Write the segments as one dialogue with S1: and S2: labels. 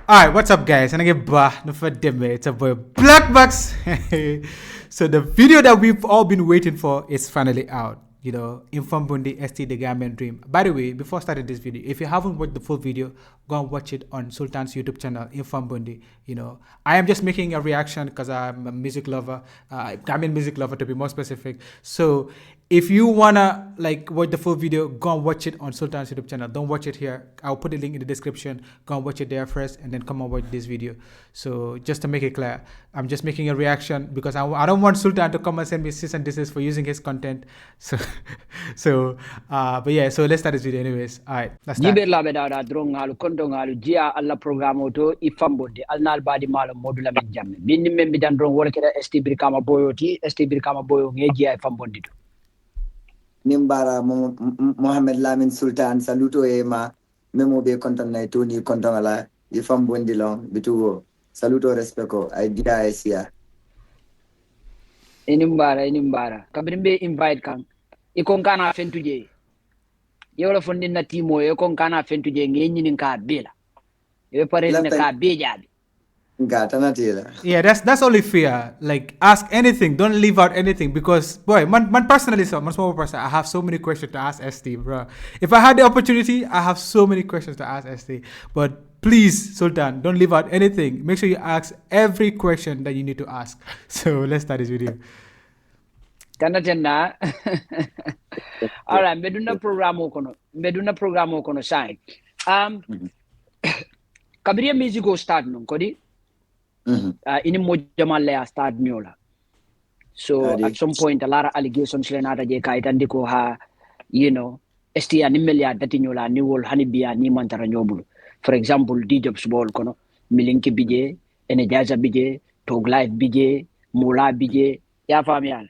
S1: Alright, what's up guys? And again, no for them, it's a boy Blackmax. So the video that we've all been waiting for is finally out. IFANGBONDI ST the Gambian Dream. By the way, before starting this video, if you haven't watched the full video, go and watch it on Sultan's YouTube channel, IFANGBONDI. I am just making a reaction because I'm a music lover, Gambian music lover to be more specific. So if you wanna watch the full video, go and watch it on Sultan's YouTube channel. Don't watch it here. I'll put the link in the description. Go and watch it there first, and then come and watch this video. So just to make it clear, I'm just making a reaction because I don't want Sultan to come and send me cease and desist for using his content. But yeah. So let's start this video, anyways. All right, let's start.
S2: Jiber labe da drongalu kondongalu jia alla programo to IFANGBONDI alnal badi malo MODOU LAMIN jamme binni membi dan drong wala keda ST BRIKAMA BOYO ti ST BRIKAMA BOYO nge jia IFANGBONDI to
S3: Nimbara Mohamed Lamin Sultan saluto ema memo be kontan na toni kontan ala IFANGBONDI long bitugo saluto respecto idea esia
S2: inimbara kabrimbe invite kan ikon kana fentuje yola fondin na timo e kon kana fentuje nge nyinin ka bela e pare ne ka bejabi
S1: Yeah, that's only fair. Like, ask anything. Don't leave out anything because, boy, man personally, so much more person. I have so many questions to ask ST, bro. If I had the opportunity, I have so many questions to ask ST. But please, Sultan, don't leave out anything. Make sure you ask every question that you need to ask. So let's start this video.
S2: Tanna. All right, meduna programo kono sai. Kabriya music go start non kodi. Ini mojamale start miola. So at some point a lot of allegations lenata je kaitandi ko ha ST animelia datinyola ni wol hanibia ni mantara nyobulu. For example, D-Jobs ball kono Milinki bije, Energizer bije, Tog Life bije, Mula bije, ya famial.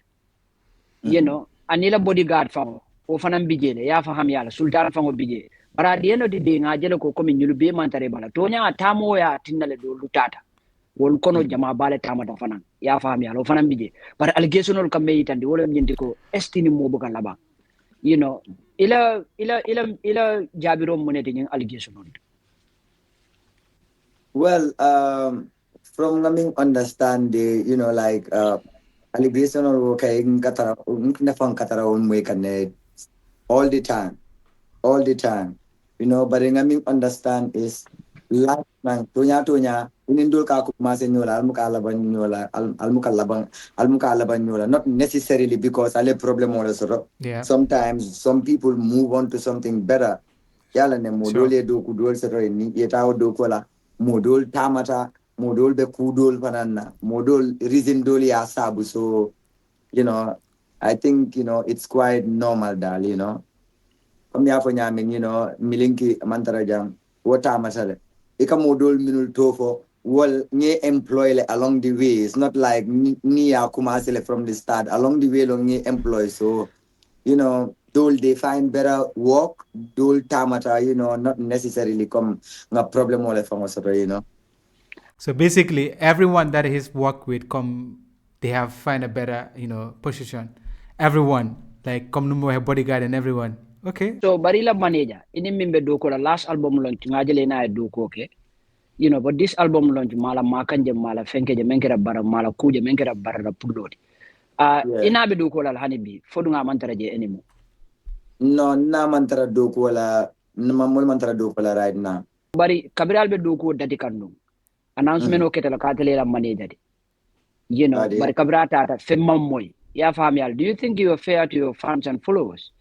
S2: Anila bodyguard fango o fanam bije le ya famial Sultan fango bije. But at the end of the day ngajelo ko komi nyulu be mantare bala. Tonya atamo ya tinale do lutata. Wol kono jama bale tamata fanan ya fami alo fanan bije par allegation ol kambe itandi wala nyindi ko estini mo bukan laba ila jabiro monete nyen allegation ol.
S3: Well, from coming understand the allegation or okay katara nafang katara umwe kane all the time but coming understand is life man tonya inindul ka kumase nyola almuka laban nyola not necessarily because ale problem or so.
S1: Yeah.
S3: Sometimes some people move on to something better. Yala ne modole do kudol so ni yetaw do kola modol tamata modol be kudol panana modol reason doli asabu. So I think it's quite normal dal comme ya fo nyamin milinki mantarajam wota masale ika modol minul tofo well nye employ along the way. It's not like ni akumasele from the start along the way long nye employ. So dole they find better work dole tamata not necessarily come a problem all from us.
S1: So basically everyone that he's worked with they have find a better position. Everyone like come no more bodyguard and everyone. Okay.
S2: So barila manager ini mimbe doko la last album launch ngajele na doko okay. But this album launch mala makanje mala fenkeje menkera bara mala kuje menkera bara pulodi. Ina be doko la hanibi fodunga mantara je anymore.
S3: No, na mantara doko la namamol mantara doko la right now.
S2: Bari kabiral be doko dati kandum. Announcement okay la katele la manager. Bari kabrata ta femma moy. Ya famial, do you think you are fair to your fans and followers?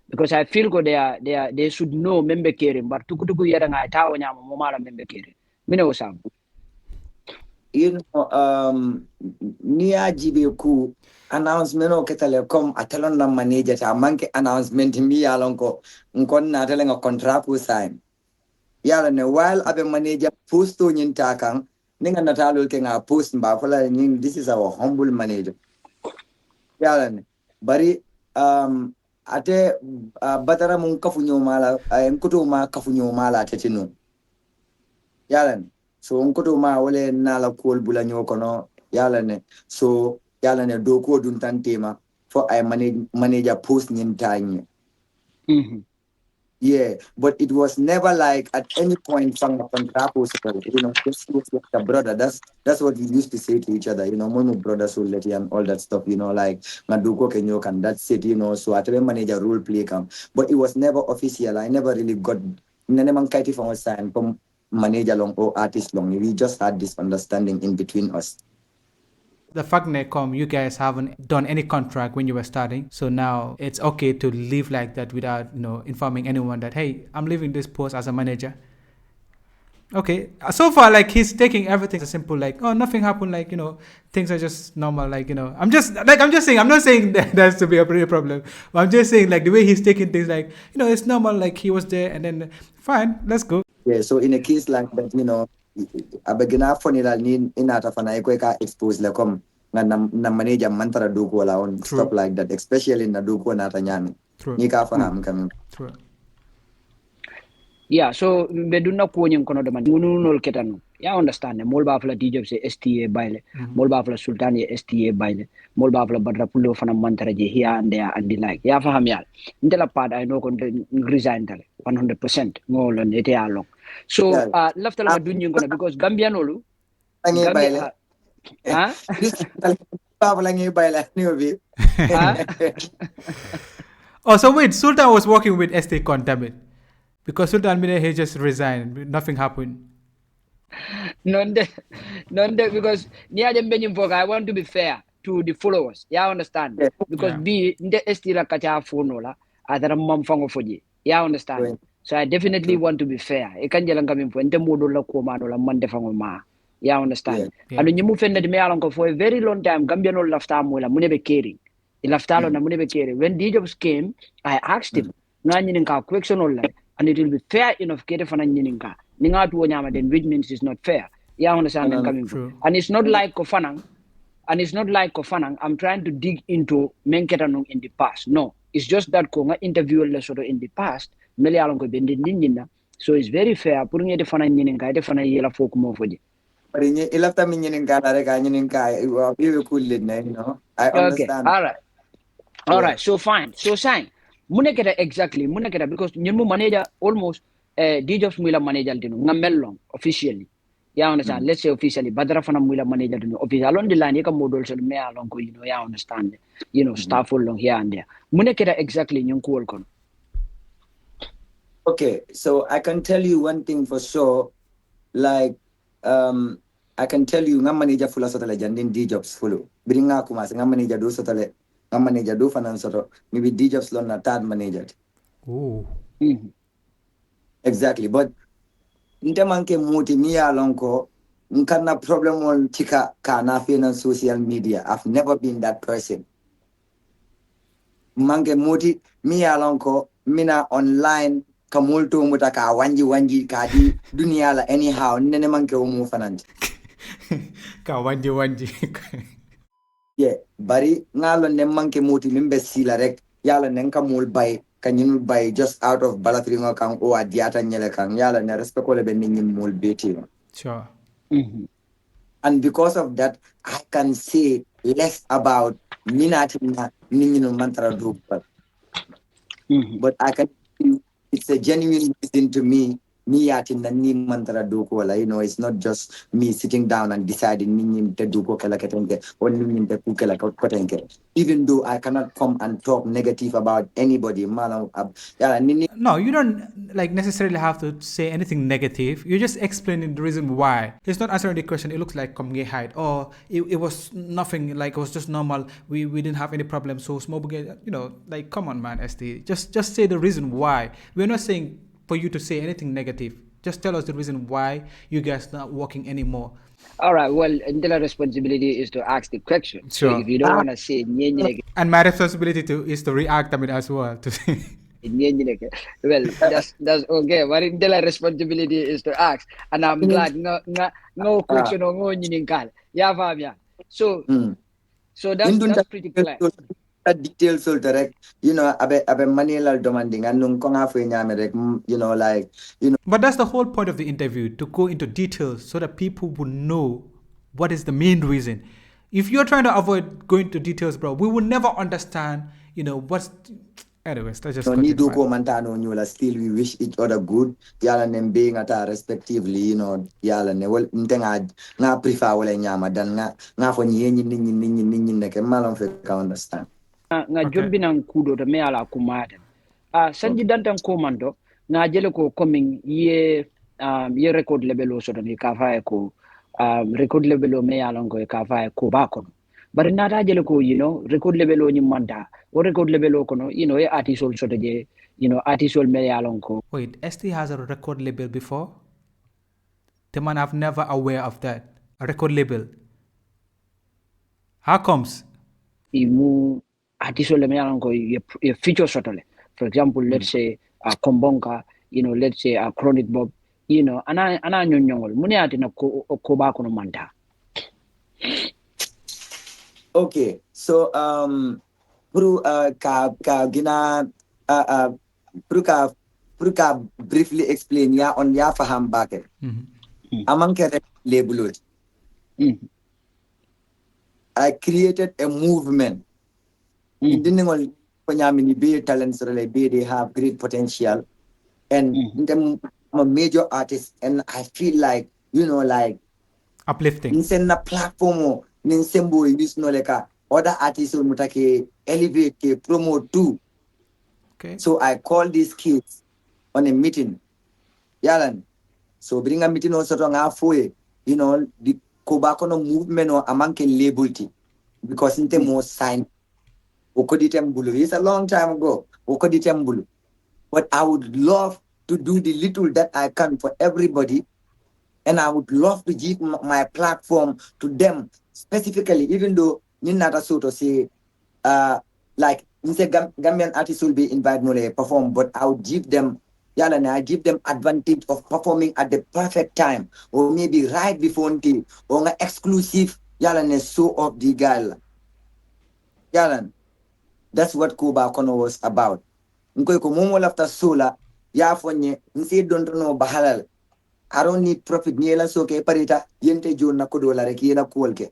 S2: Because I feel they should know member caring, but tukutuku yara nga tawo nyama momala member caring. Mino sam.
S3: Niya jibe ku announcement o ketale kom atalon na manager ta manke announcement mi yalon ko nkon na tele nga contract ko sign. Yala ne while abe manager posto nyin takang ninga natalo ke nga post ba fala nyin this is our humble manager. Yala ne bari ate batara mun kafunyo mala mkuto ma kafunyo mala tetino yalan so mkuto ma wale nala kol bulanyo kono yalan so yalan do ko dun tantema for I manager post nyin tanye Yeah, but it was never like at any point from this was like a brother. That's what we used to say to each other, mono brothers will let you and all that stuff, like Maduko Kenyo and that's it, so I tell manager role play come. But it was never official. I never really got Neneman Kaiti from sign from manager long or artist long. We just had this understanding in between us.
S1: The fact that you guys haven't done any contract when you were starting, so now it's okay to leave like that without informing anyone that, hey, I'm leaving this post as a manager. Okay, so far like he's taking everything as simple, like, oh, nothing happened, like, things are just normal, like, I'm just saying, I'm not saying that that's to be a real problem, but I'm just saying like the way he's taking things, like, it's normal, like he was there and then fine, let's go.
S3: Yeah, so in a case like that, abagina funny la ni inata fana iko expose la come na manager mantara duko wala on stuff like that, especially na duko na tanyami. Ni ka fana kami.
S1: True.
S2: Yeah, so beduna ko nyong kono daman ngununol ketanu. Ya understand ne mol ba fla DJ se STA baile, mol ba fla Sultan ye STA baile, mol ba fla badra pulo fana mantara je here and there and the like. Ya faham yal. Ndela pad I know kon resign dale 100% ngolo nete along. So left la dun nyong kono because Gambian olu
S3: Gambia
S2: huh?
S1: Oh, so wait, Sultan was working with STA Contamin. Because Sultan Mine, he just resigned. Nothing happened.
S2: None, because I want to be fair to the followers. Yeah, understand?
S3: Yeah.
S2: Because B, the estira kacha fonola, other mom fango foji. Yeah, understand?
S3: Right.
S2: So I definitely want to be fair. I can't jalan kami po, ente modo la kuma no la mande fango ma. Yeah, understand?
S1: Yeah.
S2: And you move in the mealonko for a very long time, Gambian no lafta mo la munebe caring. Ilaftalo na munebe caring. When DJs came, I asked him, no anyinka question all like. And it will be fair enough kete fana nyininka ninga tu nyama then which means it's not fair. Yeah, understand I'm coming from. And it's not like kofanang I'm trying to dig into menketanong in the past. No, it's just that konga interview le sort in the past mele along ko bendi nyinna, so it's very fair putting it fana nyininka ite fana yela folk mo foje.
S3: But in ilafta nyininka na reka nyininka you cool I understand.
S2: Okay, all right, so fine, so sign muneketa exactly because nyemu manager almost DJs muila manager dinu ngamellong officially. Yeah, understand. Let's say officially badara fana muila manager dinu officially along the line yeka model so me along ko yeah, understand. Staff along here and there muneketa exactly nyunku kon.
S3: Okay, so I can tell you one thing for sure, like I can tell you nga manager fula sotale jandin DJs fulu bringa kuma nga manager do sotale nga manager do fana soto maybe DJs lon na third manager.
S1: Oh.
S3: Exactly, but ntemanke muti miya lonko nkana problem on tika kana on social media. I've never been that person. Mange muti miya lonko mina online kamulto mutaka wanji kadi dunia la anyhow nene manke umu fananti.
S1: Ka wanji.
S3: Yeah, bari ngalo ne manke muti mimbe sila rek yala nenka mul bay kanyinu bay just out of balatringo kang o adiata nyele kang yala ne respect ko le ben nyi mul beti.
S1: Sure.
S3: And because of that, I can say less about Minatina Ninino Mantra group. But I can tell you it's a genuine reason to me. Ni mantra duko it's not just me sitting down and deciding ninim te duko kala ketenge or ninim te kukela kotenge. Even though I cannot come and talk negative about anybody,
S1: no, you don't like necessarily have to say anything negative. You're just explaining the reason why. It's not answering the question. It looks like come height or it was nothing, like it was just normal. We didn't have any problems. So small, like come on, man, ST. Just say the reason why. We're not saying for you to say anything negative. Just tell us the reason why you guys not working anymore.
S2: All right, well, the responsibility is to ask the question.
S1: Sure.
S2: So if you don't want to say
S1: and my responsibility is to react as well.
S2: Well, that's okay. But the responsibility is to ask, and I'm glad no question or no nyinkal. Yeah, Fabian. So that's pretty clear.
S3: Details so direct, abe manila demanding and
S1: But that's the whole point of the interview, to go into details so that people would know what is the main reason. If you're trying to avoid going to details, bro, we will never understand, Anyways, let's just
S3: So ni
S1: continue.
S3: do ko mantano nyola still we wish each other good. Yala nem being at respectively, you know, yala ne well ntenga nga prefer wala nyama dan nga fo nyenyi ninyi neke malon fe ka understand.
S2: Nga jombi nan kudo to me ala kumaten. Sanji dantan komando nga jele ko coming ye record label o so ni ka fa ko record label o me ala ngo ka fa ko ba ko. But nata jele ko, you know, record label o nyimanta o record label o kono, you know, e artist so to je, you know, artist me ala ngo.
S1: Wait, ST has a record label before? The man, I've never aware of that. A record label. How comes?
S2: Imu artist le me ala ngo ye feature sotole. For example, let's say Kombonka, you know, let's say Chronic Bob, you know, ana nyonyongol muni ati na ko ba kono manta.
S3: Okay, so Pru gina Pru ka briefly explain ya on ya faham bake. Among label. I created a movement. In be talents they have great potential, and them I'm a major artist, and I feel like, you know, like
S1: uplifting.
S3: In a platform, in sembo this no like other artists will mutake elevate promote too.
S1: Okay.
S3: So I call these kids on a meeting. Yalan. So bring a meeting also to ngafoe, you know, the Kobakono movement or amanke labelty because in the most sign Okoditembulu. It's a long time ago. Okoditembulu. But I would love to do the little that I can for everybody. And I would love to give my platform to them specifically, even though Ninata Soto say, like, Gambian artists will be invited to perform, but I would give them, I give them advantage of performing at the perfect time, or maybe right before the, or an exclusive, show of the girl. That's what Kuba Kono was about. Nkoy ko momo lafta sola, ya fonye, nsi don't know bahalal. I don't need profit. Niela soke parita yente jo na kodola rek yena kolke.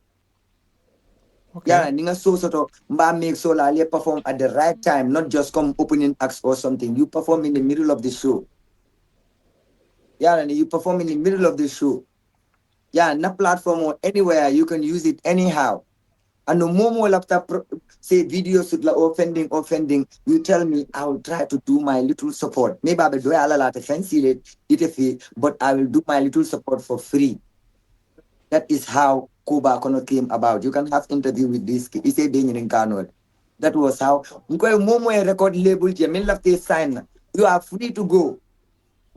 S1: Okay.
S3: Yeah, ninga so soto mba make sola ali perform at the right time, not just come opening acts or something. You perform in the middle of the show. Yeah, and you perform in the middle of the show. Yeah, na platform or anywhere you can use it anyhow. And no more laptop say videos with offending. You tell me, I will try to do my little support. Maybe I will do a lot of fancy it a fee, but I will do my little support for free. That is how Kuba Kono came about. You can have interview with this. He said in Kano. That was how Momo record label sign. You are free to go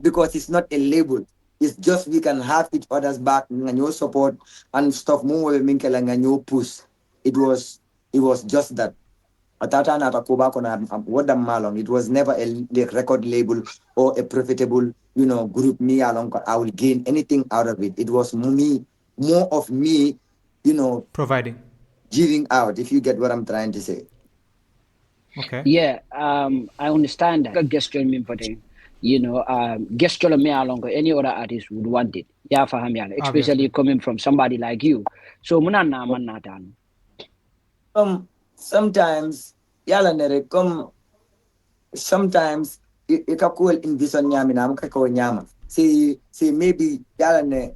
S3: because it's not a label. It's just we can have each other's back and your support and stuff. Momo and your push. It was just that. Atata na Kuba Kono what the malong. It was never a record label or a profitable, you know, group me along. I will gain anything out of it. It was me. More of me, you know,
S1: providing,
S3: giving out, if you get what I'm trying to say.
S1: Okay.
S2: Yeah, I understand that. Gesture mean for them, you know, gesture me along any other artist would want it. Yeah, for him, especially
S1: Obviously.
S2: coming from somebody like you. So muna na man na dan.
S3: Sometimes, yala nere sometimes ikakuel invision nyami na mkako nyama. Say maybe yala ne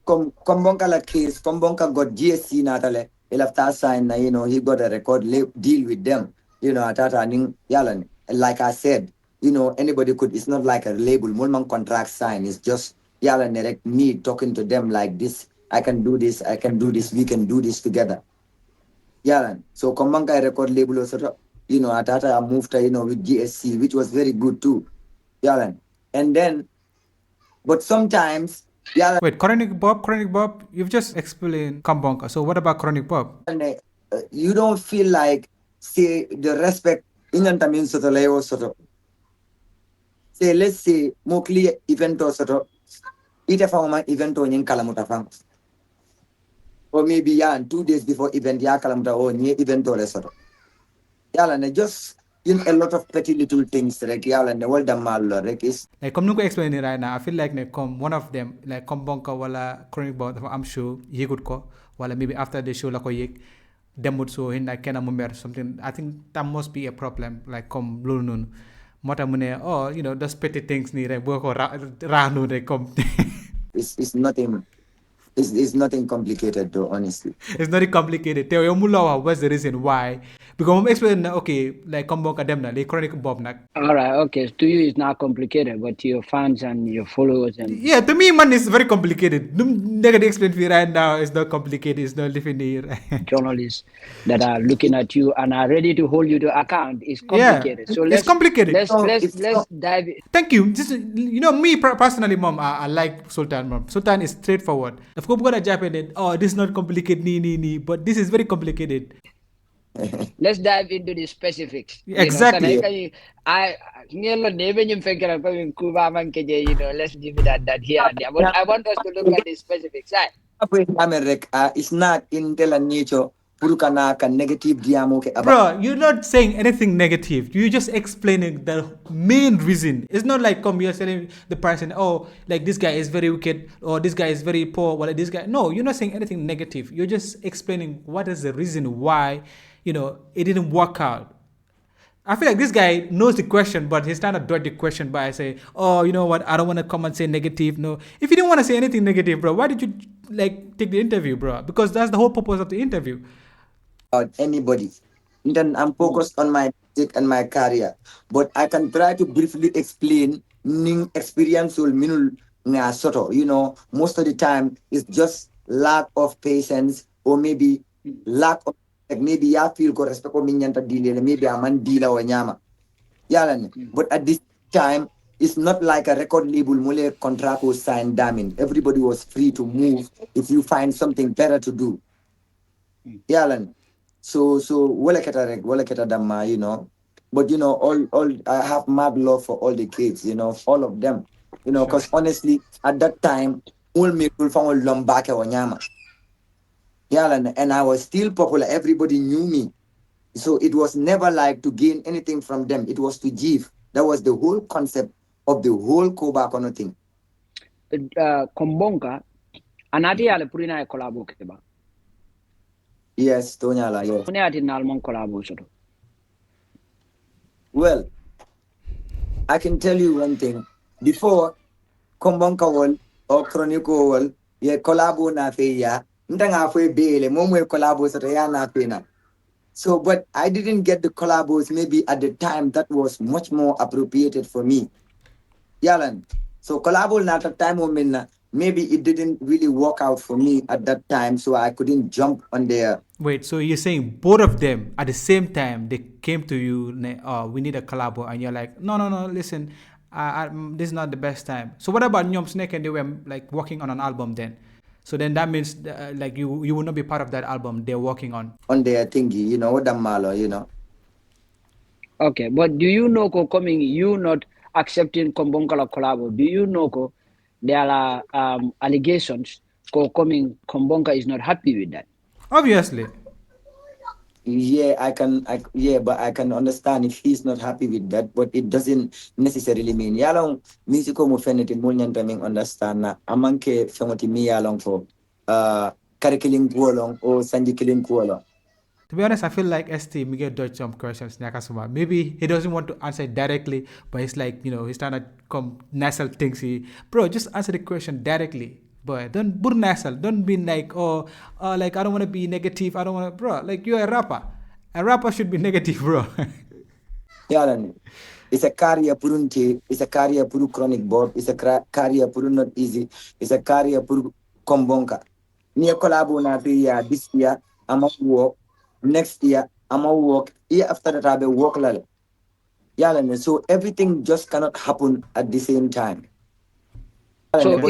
S3: Kombonka la case, Kombonka got GSC natale. He'll have to sign na, you know, he got a record deal with them. You know, atata ning yalan. Like I said, you know, anybody could, it's not like a label, Mulman contract sign. It's just yalan direct me talking to them like this. I can do this, we can do this together. Yalan. So Kombonka record label also, you know, atata I moved to, you know, with GSC, which was very good too. Yalan. And then, but sometimes, yalan.
S1: Wait, Chronic Bob, you've just explained Kambonka. So what about Chronic Bob?
S3: You don't feel like, say, the respect in tamin soto leo soto. Say, let's say, mokli evento soto. Ita fa evento nyen kalamuta fam. Or maybe yeah, 2 days before event ya kalamuta or nye evento le soto. Yala ne just in a lot of petty little things like yala ne wal damal like is
S1: Like come nuko explain it right now. I feel like come one of them like Kambonka wala Chronic Bob. I'm sure he could call. Wala maybe after the show la ko yek. demut so hin like kenn mu mer something. I think that must be a problem like comme loolu noonu moo tax mu ne oh you know those petty things nii rek boo ko raax noonu rek comme
S3: it's nothing. It's nothing complicated though, honestly.
S1: It's not complicated. Tell you what's the reason why? Because I'm explaining okay, like come back them na, they chronic bob nak.
S2: All right, okay. To you, it's not complicated, but to your fans and your followers and
S1: yeah, to me, man, it's very complicated. Negative explain to you right now. It's not complicated. It's not living here.
S2: journalists that are looking at you and are ready to hold you to account. It's complicated.
S1: Yeah,
S2: So
S1: it's complicated.
S2: Let's dive in.
S1: Thank you. Just you know, me personally, mom, I like Sultan. Mom, Sultan is straightforward. Of course, we're gonna jump in. Oh, this is not complicated, nee. But this is very complicated.
S2: Let's dive into the specifics.
S1: Exactly.
S2: Let's give it that here and there. But I want us to look at the specifics.
S3: It's not in the nature. Negative.
S1: Bro, you're not saying anything negative. You're just explaining the main reason. It's not like you're telling the person, oh, like this guy is very wicked, or this guy is very poor, or like this guy. No, you're not saying anything negative. You're just explaining what is the reason why, you know, it didn't work out. I feel like this guy knows the question, but he's trying to dodge the question by saying, oh, you know what, I don't want to come and say negative. No. If you didn't want to say anything negative, bro, why did you like take the interview, bro? Because that's the whole purpose of the interview.
S3: Anybody. Then I'm focused on my music and my career. But I can try to briefly explain experience will mean you know, most of the time it's just lack of patience or maybe lack of like maybe I feel ko respect ko minyanta dile maybe a man dealer or nyama. But at this time it's not like a record label mule contract was signed damning. Everybody was free to move if you find something better to do. So wala kita dama, you know. But you know, all I have mad love for all the kids, you know, all of them. You know, because honestly, at that time, all me will find Lombake or Nyama. And I was still popular. Everybody knew me. So it was never like to gain anything from them. It was to give. That was the whole concept of the whole Kobakono thing.
S2: Kombonka, anati ale purina e kolabo keba.
S3: Yes, Tonyala, yes. Well, I can tell you one thing. Before Kombonka wall or Chronico wall, ye collabo na feya, ndanga fwe bele, momwe collabo sa na pena. So, but I didn't get the collabos maybe at the time that was much more appropriated for me. Yalan. So collabo na at the time maybe it didn't really work out for me at that time, so I couldn't jump on there.
S1: Wait, so you're saying both of them at the same time they came to you, we need a collabo, and you're like, no, listen, this is not the best time. So what about Nyom Snake and they were like working on an album then? So then that means like you will not be part of that album they're working on
S3: their thingy, you know, Damalo, you know.
S2: Okay, but do you know coming you not accepting Kombonkala collabo? Do you know there are allegations coming Kombonka is not happy with that?
S1: Obviously.
S3: Yeah, but I can understand if he's not happy with that, but it doesn't necessarily mean yalong musical mo feneti mo nyantaming understand na amanke fengoti mi yalong ko karikiling kuolong or sanji kiling kuolong.
S1: To be honest, I feel like ST Miguel dodged some questions. Maybe he doesn't want to answer it directly, but it's like, you know, he's trying to come nasal things. Bro, just answer the question directly. Boy, don't be nasal. Don't be like, like I don't want to be negative. I don't want to, bro. Like you're a rapper. A rapper should be negative, bro.
S3: It's a career purunti. It's a career puru chronic bob. It's a career puru not easy. It's a career puru kombonka. Near collabo na this year, I'm at work. Next year, I'm at work. Year after that, I'll be work. So everything just cannot happen at the same time.
S2: So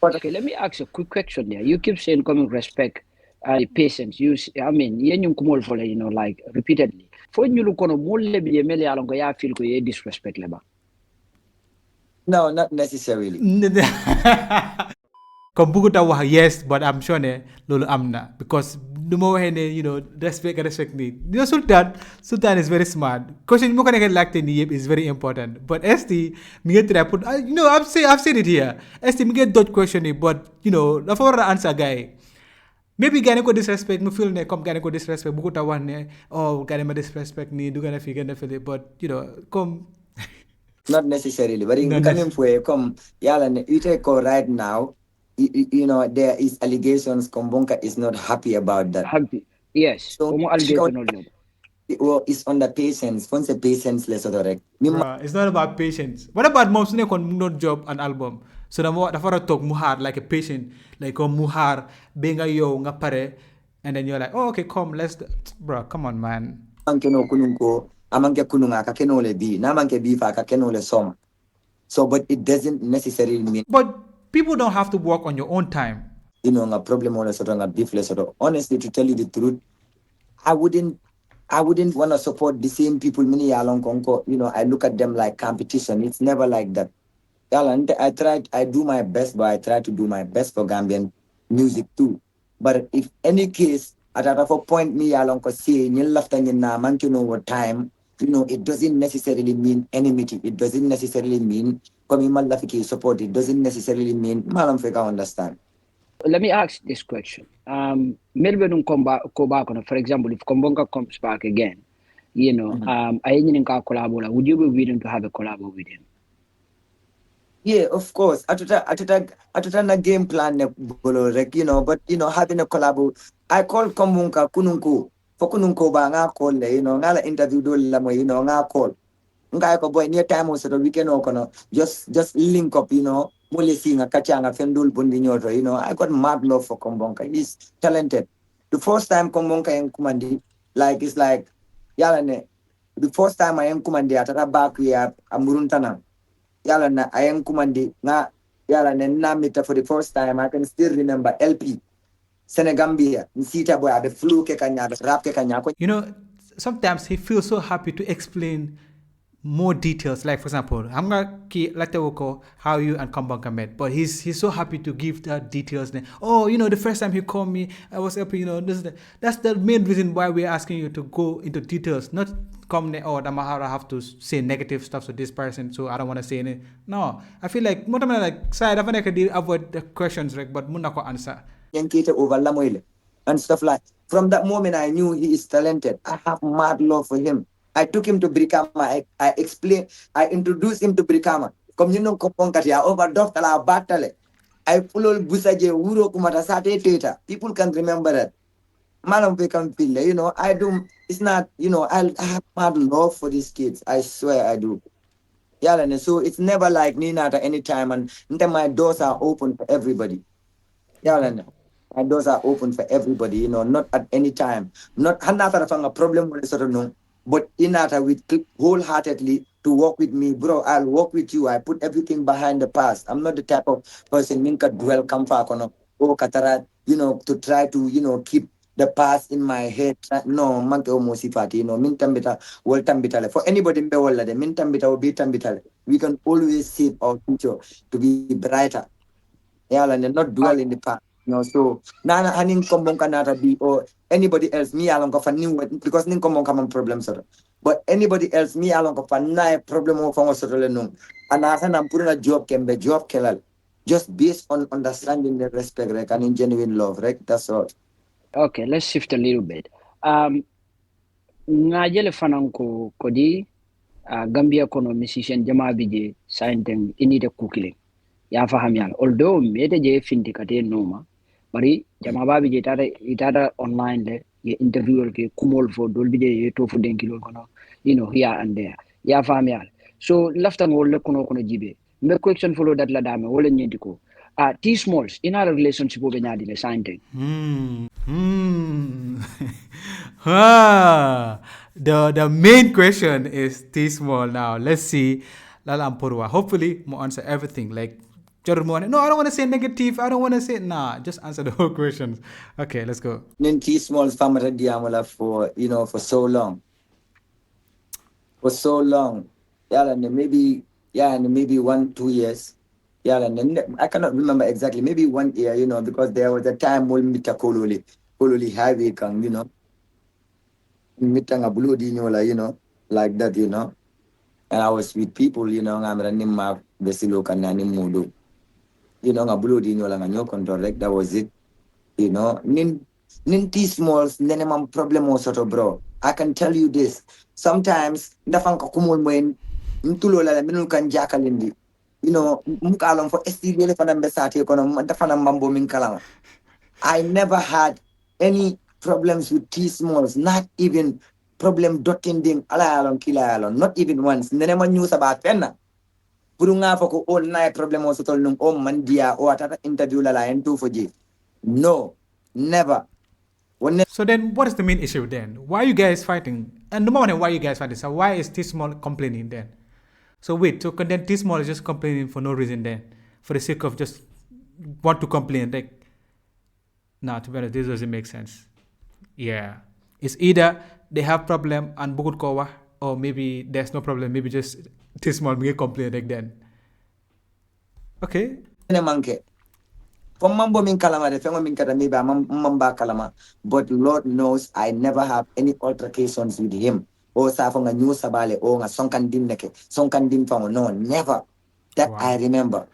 S2: okay, let me ask a quick question there. You keep saying coming respect, patience. I mean, you know, like repeatedly. For you look on a more ya feel disrespect leba.
S3: No, not necessarily.
S1: Yes, but I'm sure lolo amna because the more you know respect me. You know, Sultan is very smart. Question mo can like is very important. But ST me get to put you know I've said it here. ST me get dot question but you know the for answer guy. maybe gane ko disrespect mu feel ne comme gane ko disrespect bu ko ta wax ne oh gane ma disrespect ni du gana fi gana fele but you know comme
S3: not necessarily but
S1: no,
S3: coming for come yala ne ite ko right now you know there is allegations Kombonka is not happy about that.
S2: Happy. Yes.
S3: So
S2: Omo allegation only.
S3: well, it's on the patience. Once the patience less direct.
S1: bruh, it's not about patience. What about mom su nekkoon mu not job an album so dafa war a toog mu xaar like a patient like comme mu xaar ba nga yow nga pare and then you're like oh okay come let's bro come on man.
S3: Manke no kununko amanke kununga ka kenole bi na manke bi fa ka kenole som. So but it doesn't necessarily mean
S1: But people don't have to work on your own time.
S3: you know a problem or sort of a beefless sort of. Honestly, to tell you the truth, I wouldn't want to support the same people many along Conco. You know, I look at them like competition. It's never like that. I do my best, but I try to do my best for Gambian music too. But if any case, at a point me along say you left and na man you know what time, you know, it doesn't necessarily mean enmity. It doesn't necessarily mean coming malafiki support. It doesn't necessarily mean malam feka understand.
S2: Let me ask this question. Melbourne Kobakono, for example, if Kombonga comes back again, you know, I didn't collab. Would you be willing to have a collab with him?
S3: Yeah, of course. Atuta na game plan ne bolo rek, you know, but you know, having a collab. I call Komunka Kununku. For Kununko ba nga call le, you know, ngala interview do la mo, you know, nga call. Nga ko boy near time also the weekend okono. Just link up, you know. Muli singa kachanga fendul bundi nyoto, you know. I got mad love for Kombonka. He's talented. The first time Kombonka en kumandi, like it's like yala ne. The first time I am kumandi atata back we are amuruntana. Yala na ayang kumandi nga yala na mita for the first time. I can still remember LP Senegambia Nsita boy the flu ke kanya rap ke kanya.
S1: You know, sometimes he feels so happy to explain more details. Like for example, I'm gonna key how you and Kambanga met, but he's so happy to give that details. Oh, you know, the first time he called me, I was happy. You know, that's the main reason why we're asking you to go into details, not come oh Damahara have to say negative stuff to this person, so I don't want to say anything. No, I feel like more than like side I can avoid the questions, right? But munako answer.
S3: Yankita over Lamoile and stuff like. From that moment, I knew he is talented. I have mad love for him. I took him to BRIKAMA. I explained. I introduced him to BRIKAMA. Comme you know, Kompongkatia over doctor la battle. I follow Busaje Uro Kumatasate Teta. People can remember that. Madam Beckham Pille, you know, I do. It's not, you know, I have mad love for these kids. I swear I do. Yeah, and so it's never like Nina at any time, and then my doors are open for everybody. Yeah, and my doors are open for everybody, you know, not at any time. Not another a problem with sort of no, but in that with wholeheartedly to work with me, bro. I'll work with you. I put everything behind the past. I'm not the type of person minka dwell come back on katara, you know, to try to, you know, keep the past in my head. No, manke omosifati, you know, mintambita, well tambitale. For anybody in the world, mintambita will be tambitale. We can always save our future to be brighter. Yeah, and not dwell in the past. You know, so nana haning kombong kanata be or anybody else me along of a new because ning kombong common problem sir. But anybody else me along of a na problem of our sort of no. And as I'm putting a job can be job kellal. Just based on understanding and respect, right, and in genuine love, right? That's all.
S2: Okay, let's shift a little bit. Ngajele fananko kodi Gambia kono musician jama bije sainteng ini de kukile. Ya faham ya. Although mete je finti kate noma, bari jama babi je itada online le ye interview ke kumol fo dol bije ye to fo denkilo kono, you know, here and there. Ya faham ya. So lafta ngol le kono jibe. Me question follow that la dame wala nyenti ko. T smalls in our relationship with nyadi le sainteng.
S1: The main question is T small now. Let's see. Lalampurwa. Hopefully, we'll answer everything. Like, no, I don't want to say negative. I don't want to say nah. Just answer the whole questions. Okay, let's go.
S3: Nin T Smalls family diamola for you know for so long. For so long. Yeah, and maybe 1-2 years. Yeah, and then I cannot remember exactly. Maybe 1 year, you know, because there was a time when Mita Kololi highway can, you know. Mitanga blue dinyola, you know, like that, you know. And I was with people, you know, I'm running my Vesilo Kanani MODOU. You know, a blue dinyola and your control, like that was it. You know, Ninti smalls, nenemam problem soto, bro. I can tell you this. Sometimes, ndafang kakumul mo in, ntulo la minun kan jakalindi. You know, mukalong for STD for them besati kono, ndafanang mambo min kalama. I never had any problems with T smalls, not even problem dotting ding alalon kilalon, not even once. Nenema news about penna. Purunga foko all night problem also tol nung mandia o atata interview la en tu foji. No, never.
S1: So then, what is the main issue then? Why are you guys fighting? And number one, why are you guys fighting? So why is this small complaining then? So wait, so then this small is just complaining for no reason then, for the sake of just want to complain. Like, nah, to be honest, this doesn't make sense. Yeah, it's either they have problem and bukut kowa, or maybe there's no problem. Maybe just this small may complain like then. Okay.
S3: From mambo min kalama, the fengo min kata miba mamba kalama. But Lord knows I never have any altercations with him. O sa nga new sabale o nga sonkan dim neke, sonkan dim fango. No, never. That I remember.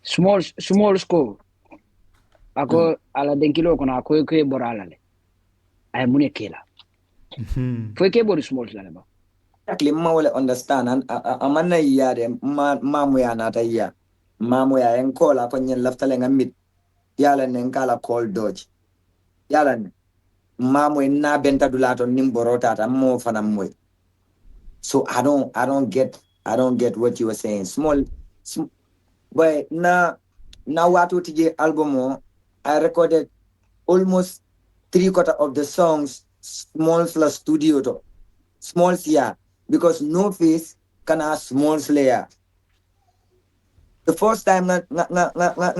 S2: Small score. Ako ala denkilo kono ako ke borala le. Ay mune kela. Foi ke bor small la ba.
S3: Exactly, ma wole understand and amana yade mamu ya nata ya. Mamu ya enkola ko nyen laftale nga mit. Yala ne ngala call dodge. Yala ne mamu na benta dulato nimborota ta mo fana moy. So I don't get what you were saying. But now what tije album I recorded almost 3/4 of the songs small studio to. Smalls, yeah, because no face can have small layer. The first time na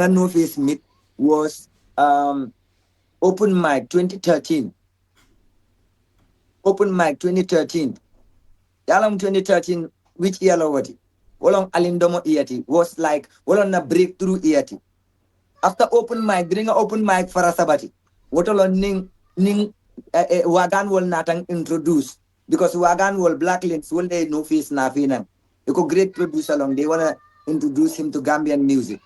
S3: no face meet was open mic 2013. Open mic 2013. Yalam 2013, which year what? Wolong Alindomo iati was like wolong na breakthrough iati. After open mic, during an open mic for a sabati, wotolon ning wagan will not introduce. Because Wagan will blacklinks will they no face na finan. You go great producer along, they wanna introduce him to Gambian music.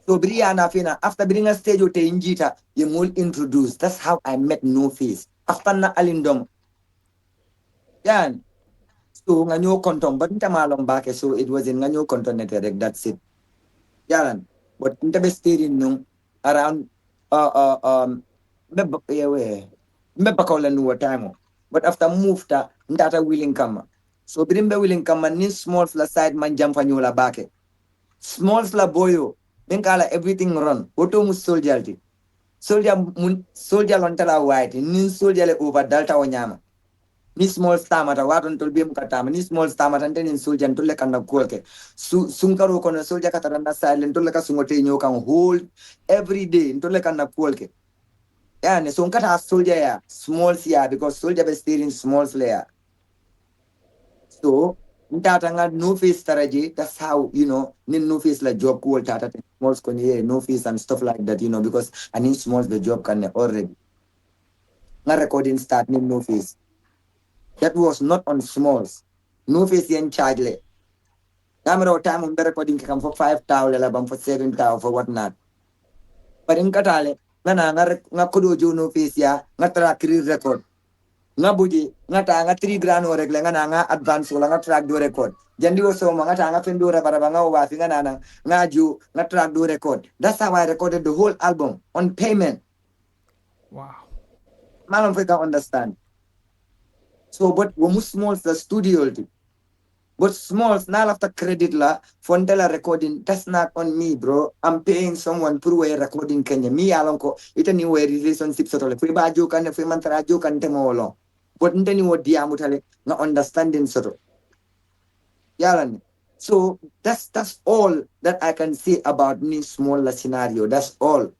S3: So Brianna Fina, after bringing a stage with Injita, you will introduce. That's how I met No Face. After na Alindom. Yeah. So nganyo konton, but ntamalong back, so it was in nganyo konton network, that's it. Yeah. But ntabe steering nung around mebakaula nuwa time. But after move ta ndata willing kama. So brimbe willing kama ni small fla side man jam fanyola bake. Small fla boyo. Benkala everything run. Oto mu soldier ti. Soldier lontala white. Ni soldier le over delta wanyama. Ni small stamata waton tolbe mukatama. Ni small stamata nteni soldier ntole kanda kuolke. Sunkaro kono soldier kataranda silent ntole ka sungote nyoka hold every day ntole kanda kuolke. Yeah, so nkata soldier ya small ya because soldier be steering small layer. So ntata nga no face taraji. That's how no face la job cool tata smalls koni no face and stuff like that because I need smalls the job can already. Nga recording start ni no face. That was not on smalls. No face in charge le. Camera time on the recording come for 5,000 for 7,000 for whatnot. But in Katale. Nga kodo jo no face ya nga track record nga buji nga ta nga 3 grand o regle nga advance wala nga track do record jandi wo so nga ta nga fendo ra bara nga wa fi nga ju nga track do record. That's how I recorded the whole album on payment.
S1: Wow.
S3: Man of can understand. So but we must small the studio but smalls now after credit la Fontella recording. That's not on me, bro. I'm paying someone for way recording Kenya. Me alonko ita ni way relationship sotole. Fui ba jo kan fui mantara jo kan temolo. But nteni wo dia mutale na understanding soto. Yalan. So that's all that I can say about me small scenario. That's all.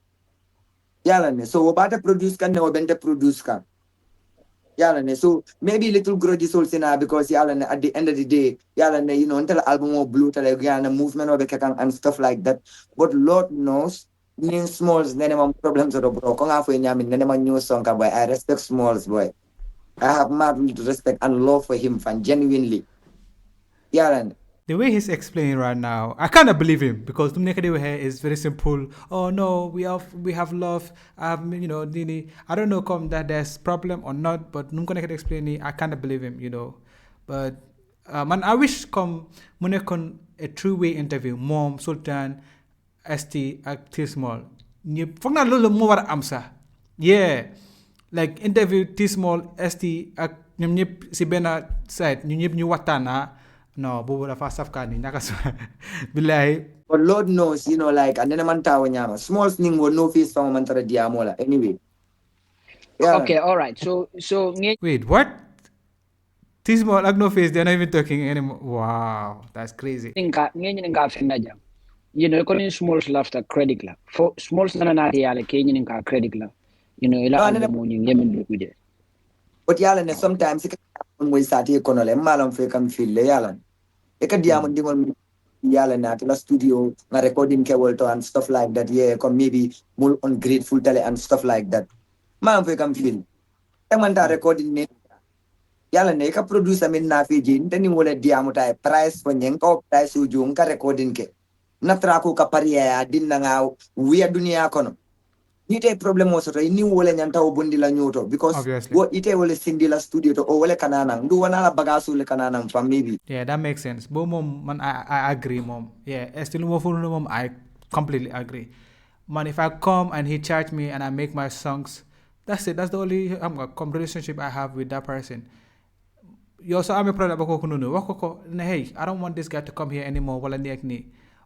S3: Yalan. So wabata produce kan na wabente produce kan. Yalane, so maybe little grudge is also now because yalane at the end of the day, yalane, until the album or blue tele movement or the and stuff like that. But Lord knows, me smalls nenema problems or bro. Kung afo yamin nenema new song boy. I respect smalls boy. I have mad respect and love for him fan genuinely. Yalane.
S1: The way he's explaining right now, I kind of believe him because Tumnekade here is very simple. Oh no, we have love. Nini. I don't know come that there's problem or not, but Numkonekade explaining, I kind of believe him, But man, I wish come Munekon a true-way interview. Mom, Sultan, ST, T Small. Fog na lolo mo war am sa. Yeah. Like interview T Small, ST, ñoom ñëpp si benn site ñu ñëpp ñu waxtaan no boobu dafa safkaan ni ñaka so billahi.
S3: But Lord knows, like, and then man tawo nyama. Small thing will no face from man tara diamola. Anyway. Yeah.
S2: Okay, all right. So
S1: Wait, what? T Small ak no face, they're not even talking anymore. Wow, that's crazy.
S2: nga fenna jam. Ko ni small lafta credit la. For small na yale ke ñi nga credit la. Ila ande mo ñu yemen do de.
S3: But yala ne sometimes it can we start here konole malam fe kam feel le yala. E ka diamond dimon yala na to la studio na recording ke wolto and stuff like that. Yeah, come maybe more ungrateful tele and stuff like that. Malam fe kam feel. E man ta recording ne yala ne ka producer min na fi jin tani wala diamu ta price for nyen ko price ujung ka recording ke. Na trako ka pariya din na nga wiya dunia kono. Ite problem also ni wole nyanta obundi la nyoto because
S1: obviously
S3: what ite wole sindi la studio to o wole kanana ndu wana la bagasu le kanana from maybe.
S1: Yeah, that makes sense. But mom, man, I agree, mom. Yeah, still mom, I completely agree. Man, if I come and he charge me and I make my songs, that's it. That's the only relationship I have with that person. You also have a problem hey, I don't want this guy to come here anymore.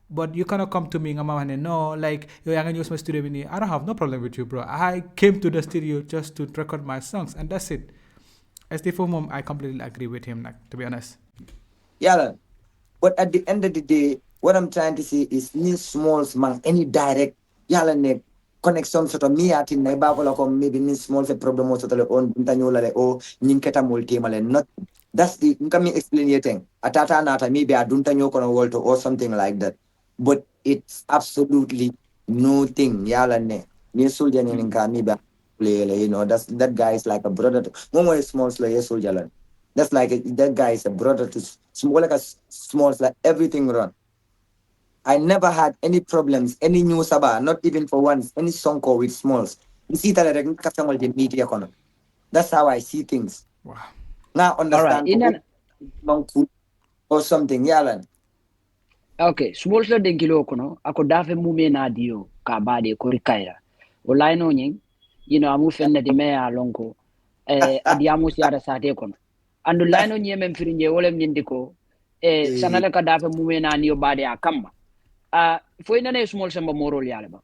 S1: But you cannot come to me and no, like you're gonna use my studio. I don't have no problem with you, bro. I came to the studio just to record my songs, and that's it. As the mom, I completely agree with him, like, to be honest.
S3: Yeah, but at the end of the day, what I'm trying to say is ni smalls man any direct yala ne connection sort of me at in na babola ko maybe ni small se problem sort of on tanyola le o ninketa multi male not that's the me explain thing atata nata maybe adunta nyoko na world or something like that. But it's absolutely nothing. Yala ne. Ni soldier ni nka mi ba play. That guy is like a brother to Momo is small like soldier. That's like that guy is a brother to small like a small like everything run. I never had any problems, any news about not even for once, any song call with smalls. You see that the media kono. That's how I see things.
S1: Wow.
S3: Now understand or something, Yalan.
S2: Okay, small la denkilo kono ako dafe mume na dio ka bade ko rikaira o laino nyin amu fenne di me alonko adiamu siara sate kono andu laino nyemem firinje wolem nyindiko sanale ka dafe mume na niyo bade akamba foi nane small samba morol yale ba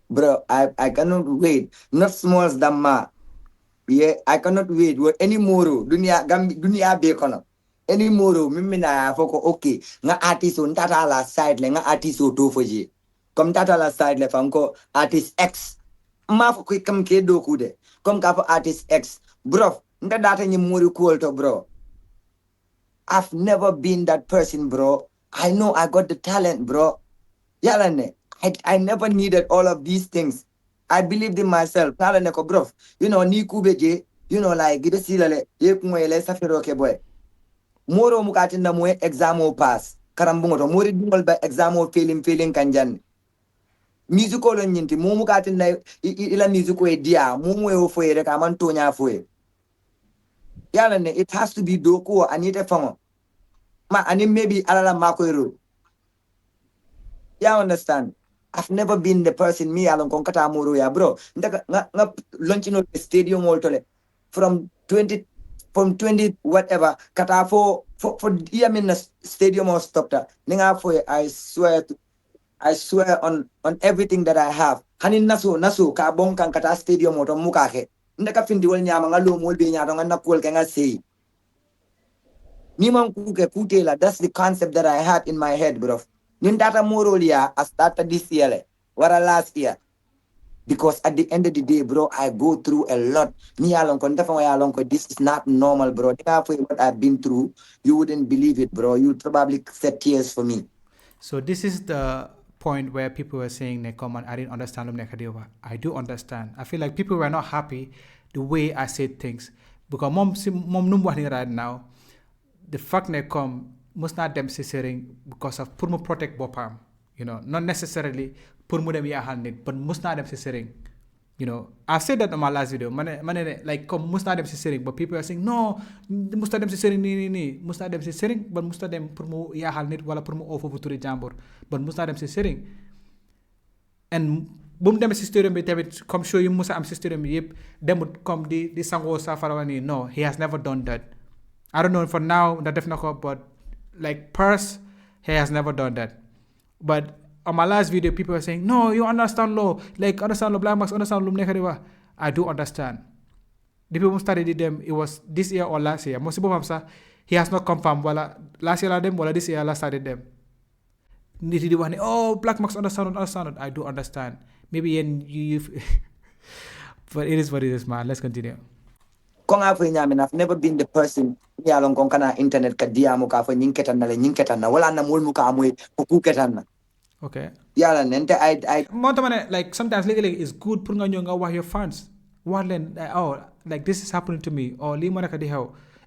S3: bro I cannot wait not small damma yeah I cannot wait with any moro dunia be kono any moro mimina foko okay nga artist on tata la side le nga artist o to foji comme tata la side le fanko artist X ma foko kam ke do kude comme ka artist X bro nda data ni mori cool to bro I've never been that person bro I know I got the talent bro yalane I never needed all of these things I believed in myself talent ko bro ni kubeje like gide silale ye kumwele safiro ke boy moro mukati na mwe exam o pass karambungo to mori dingol ba exam o failing kanjan musical lo nyinti mo mukati na ila musical e dia mo mwe o foere ka man tonya foe yala ne it has to be doko anite fango ma ani maybe alala makoiro ya understand I've never been the person me alon konkata moro ya bro ndaka nga launching stadium woltole from 20 whatever kata for in the stadium or stop that ninga for I swear on everything that I have hanin naso ka bon kan kata stadium or muka ke ndaka findi wol nyama ngalo mol be nyaado nga nakol ke nga sei ni man ku ke kutela that's the concept that I had in my head bro nin data morolia I started this year wara last year because at the end of the day, bro, I go through a lot. This is not normal, bro. What I've been through, you wouldn't believe it, bro. You'd probably set tears for me.
S1: So this is the point where people were saying, I didn't understand. I do understand. I feel like people were not happy the way I said things. Because mom right now, the fact must not them scissoring because of pour mu protect bopam, you know, not necessarily pour mu dem yahal nit, but must not them scissoring. You know, I said that in my last video. Like, come must not them scissoring, but people are saying no, must not them scissoring ni, must not them scissoring, but must not them pour mu yahal nit wala pour mu offer buturi jambur, but must not them scissoring. And boom dem system bi tamit comme show yu musa am system bi yep demut comme di sango safara ni. No, he has never done that. I don't know for now that def nako, but like purse, he has never done that. But on my last video, people were saying, no, you understand law, like understand law, Blackmax, understand law. I do understand. The people who studied them, it was this year or last year. Most people he has not confirmed wala last year them wala this year last studied them. Oh, Blackmax understand. I do understand. Maybe you but it is what it is, man. Let's continue.
S3: I've never been the person along konkana internet ka diamo ka fa nyinketan na wala na mulmu ka amoy kukuketan na.
S1: Okay.
S3: Yeah, and I
S1: like sometimes legally it's good putting on your fans. Like this is happening to me or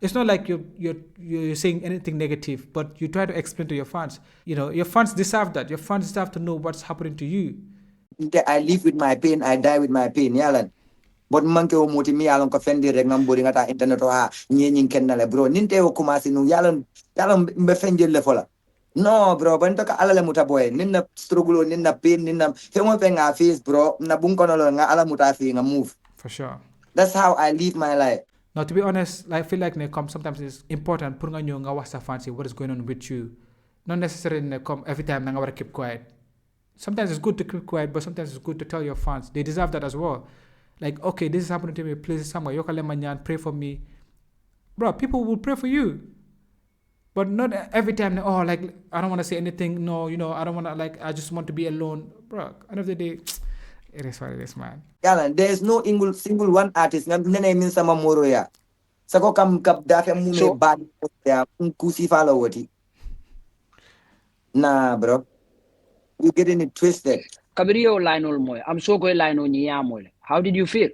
S1: it's not like you're saying anything negative, but you try to explain to your fans. You know, your fans deserve that. Your fans deserve to know what's happening to you.
S3: I live with my pain, I die with my pain, yalan. But manke o moti mi alon ko fendi rek ngam bori ngata internet o ha nyin kennale bro ninte o commencé nu yalan mbe fenjel le fola. No bro, banto ka ala le muta boy, ninna struggle, ninna pain, ninna fengo penga face bro, na bunkono lo nga ala muta fi nga move.
S1: For sure.
S3: That's how I live my life.
S1: Now, to be honest, I feel like sometimes it's important putting on your fancy what is going on with you. Not necessarily every time I keep quiet. Sometimes it's good to keep quiet, but sometimes it's good to tell your fans. They deserve that as well. Like, okay, this is happening to me. Please, somewhere, pray for me. Bro, people will pray for you. But not every time, like, I don't want to say anything. No, I don't want to, like, I just want to be alone. Bro, end of the day, it is what it is, man.
S3: Yeah, there's no single one artist. Nene min sama moro ya. Sako kam kap dafe mume bad ya kusi follow wati. Nah, bro. You're getting it twisted.
S2: Kabirio Lionel Moy. I'm so going Lionel Niamol. How did you feel?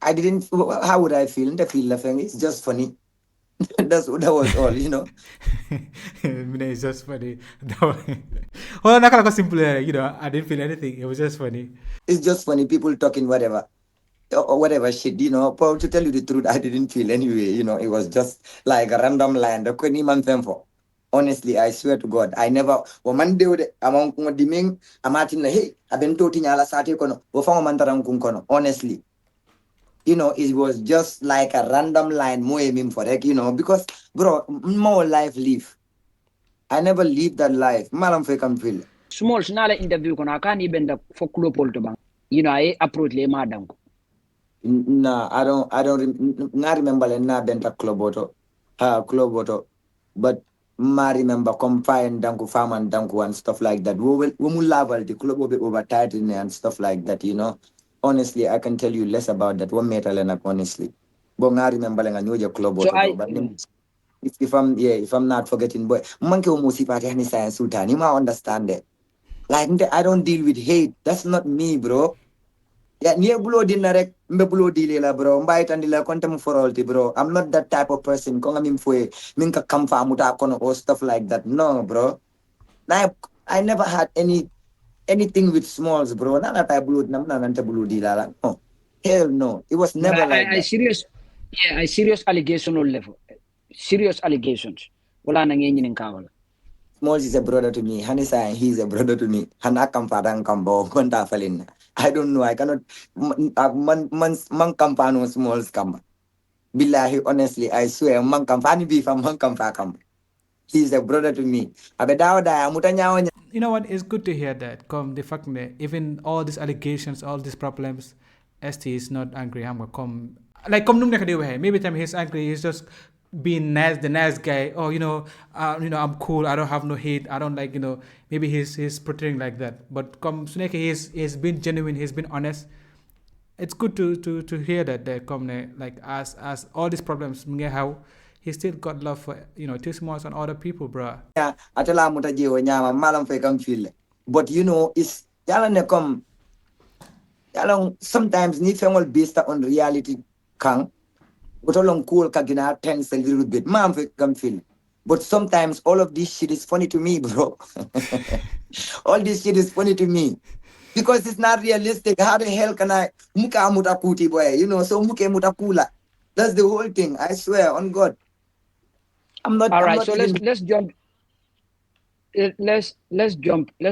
S3: I didn't. How would I feel? The feel laughing. It's just funny. That was all, you know.
S1: It's just funny. Well, not gonna go simple. I didn't feel anything. It was just funny.
S3: It's just funny. People talking whatever, or whatever shit, But to tell you the truth, I didn't feel anyway. It was just like a random line. Honestly, I swear to God, I never. Woman do the among the ming. Amatin hey, I've been told in ala sati kono. Wofang mantarang kung kono. Honestly. It was just like a random line, because, bro, more life live. I never lived that life. Malam fe kam feel.
S2: Small, snala interview kono akan even the folklore pol to bang. I approach le madam.
S3: Nah, I don't not remember le na benta club auto. But I remember confine danku farm and danku and stuff like that. We will level the club over tighten and stuff like that, Honestly, I can tell you less about that. One metal and honestly. But I remember I know your club.
S2: So
S3: but if I'm not forgetting, boy, monkey almost party and Sultan. You might understand that. Like I don't deal with hate. That's not me, bro. Yeah, near below dinner, below dealer, bro. Mbite and dealer quantum for all, bro. I'm not that type of person. Konga mimfwe, minka kamfa muta kono or stuff like that. No, bro. I never had anything with smalls, bro. Nana type blue, nanta blue dealer. No, hell no. It was never like that.
S2: I serious allegation on level. Serious allegations. Wala nang in kawala.
S3: Smalls is a brother to me. Hanisa, he's a brother to me. Hanakam padang kambo, konta falin. I don't know. I cannot. Man kampano smalls kamba. Billahi, honestly, I swear, man kampani beef and man kampakam. He's a brother to me.
S1: You know what? It's good to hear that. Come the fact that even all these allegations, all these problems, ST is not angry. I'm gonna come like come maybe time he's angry. He's just being nice, the nice guy. Oh, I'm cool. I don't have no hate. I don't like Maybe he's portraying like that. But come Suneke, he's been genuine. He's been honest. It's good to hear that come like as all these problems how. He still got love for two smalls and other people, bro.
S3: Yeah, atala muta jiwa nyama malam fe kam feel. But it's yala come. Sometimes ni fengol based on reality kang. But along cool kagina tense a little bit. Mam fe kam feel. But sometimes all of this shit is funny to me, bro. All this shit is funny to me. Because it's not realistic. How the hell can I muka mutaputi boy? You know, so muke mutapula. That's the whole thing. I swear on God. I'm
S2: All right,
S3: not
S2: so
S3: even
S2: let's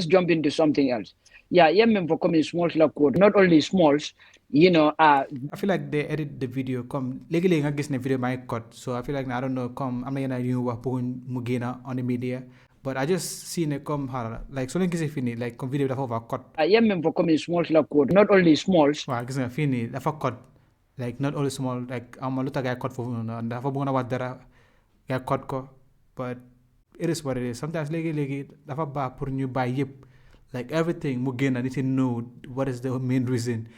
S2: jump into something else. Yeah, yeah, man, for coming small club code, not only smalls,
S1: I feel like they edit the video come legally I guess the video might cut. So I feel like I don't know come I'm not gonna you what mugina on the media. But I just seen it come hard like so like fini like come video dafa cut.
S2: yeah, man, for coming small club code, not only smalls.
S1: Well, I guess fini dafa cut like not only small like I'm a little guy cut for no dafa bugana what dara guy cut ko but it is what it is. Sometimes legi dafa ba pour ñu buy yep like everything mugina need to know what is the main reason.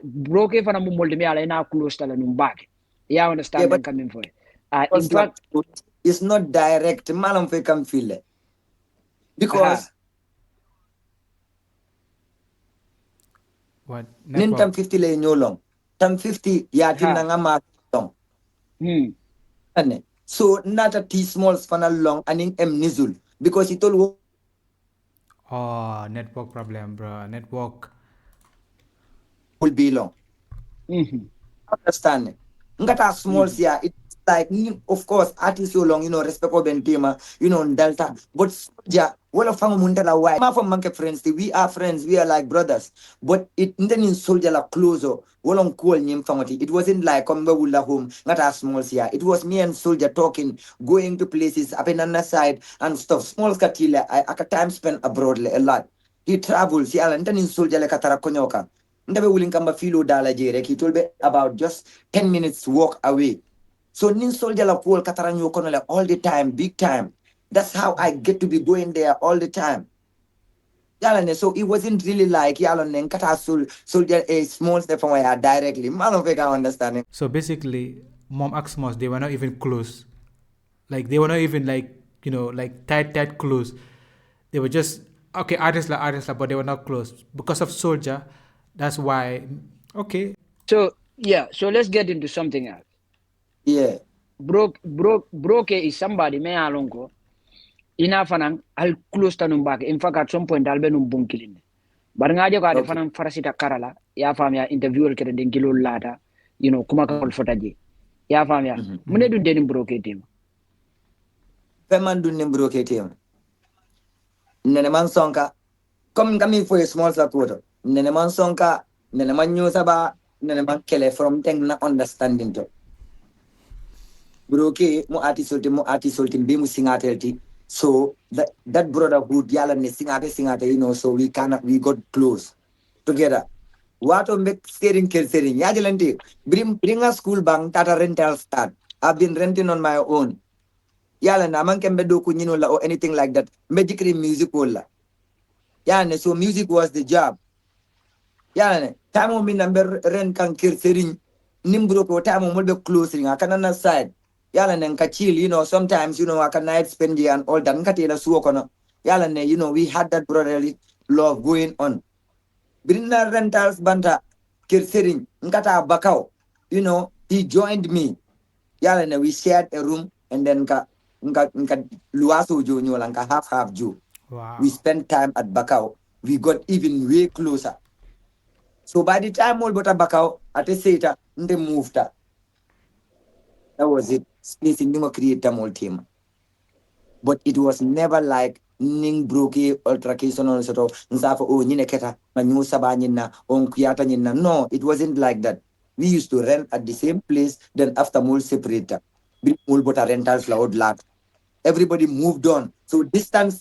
S2: Broke if I'm mold me ala close to the back. Yeah, I
S3: yeah,
S2: understand
S3: but
S2: them coming for it. In
S3: it's
S2: fact,
S3: not direct. Malam fe can feel it. Because
S1: What
S3: nin tam
S1: network?
S3: 50 le nyolong. Tam 50 ya tin na nga ma long. So not a T small funnel long and in M nizul. Because it all
S1: Oh, network problem, bro. Network.
S3: will be long. Understand? Ngata small yeah, it's like of course artist so long, respect of Bentema, Delta. But yeah, well of Mundala why from Monkey friends, we are friends, we are like brothers. But it then in soldier la closer, well on cool name family. It wasn't like come wula home, not as small yeah. It was me and soldier talking, going to places up in another side and stuff. Small Skatila, I can time spent abroad a lot. He travels, yeah, and then in soldier like Katara Konyoka. Ndabe willing kamba filo dala jere. He told me about just 10 minutes walk away. So nin soldier la pool kataranyo konole all the time, big time. That's how I get to be going there all the time. Yalane, so it wasn't really like yalane kata soldier a small step from where directly. Man of I understanding.
S1: So basically, Mom Axmos, they were not even close. Like they were not even like like tight close. They were just okay, artists like, but they were not close because of Soldier. That's why. Okay.
S2: So yeah, so let's get into something else.
S3: Yeah.
S2: Broke is somebody me alonko. Ina fanan al close to back. In fact, at some point I'll be num bunkilin. But ngaje ko ade fanan farasita karala. Ya fam ya interviewer kede den kilo lata. Kuma ka fotaji. Ya fam ya. Mune dun denim broke team.
S3: Peman dun nim broke team. Nene man sonka. Come kami for a small support. Nene man sonka. Nene man news about. Nene man kele from thing na understanding to. Broke mo artist solti be mu singatelti. So that brotherhood yala ne singate, so we got close together. What make steering yajalante bring a school bank tata rental start. I've been renting on my own. Yala na man kembe do la or anything like that. Magically music wala. Yala so music was the job. Yala time o min number rent kan kirsering nimbro ko time o mo close ring akana side. Yala ne nka chill, sometimes, I can night spend and all that. Nkati la suo kono. Yala ne, we had that brotherly love going on. Brinna rentals banta kirsering, nkata bakao, he joined me. Yala ne, we shared a room and then nka luaso jo nyola nka half jo.
S1: Wow.
S3: We spent time at Bakau. We got even way closer. So by the time all bota Bakau, at a seta, they moved her. That was it. Space in Nimo create a whole team. But it was never like ning broke altercation or sort of nsafa oh nyine keta manyu saba nyina on kuyata nyina. No, it wasn't like that. We used to rent at the same place, then after mall separator. Mall bought a rentals loud lot. Everybody moved on. So distance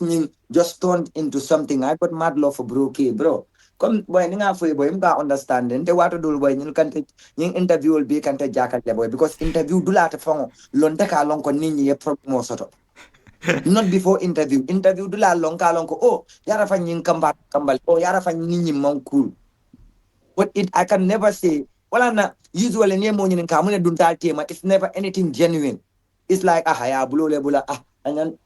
S3: just turned into something. I got mad love for broke, bro. Come boy, ninga for boy, mga understanding. They want to do boy, you can take interview will be can take jacket boy because interview do lot from lonta ka long ko ninyi from mo soto. Not before interview. Interview do la long ka long ko oh yara fa nyin kambal oh yara fa ninyi man cool. But I can never say wala na usually nye mo nyin ka mo ne dun tal tema. It's never anything genuine. It's like ya bulo le bula and then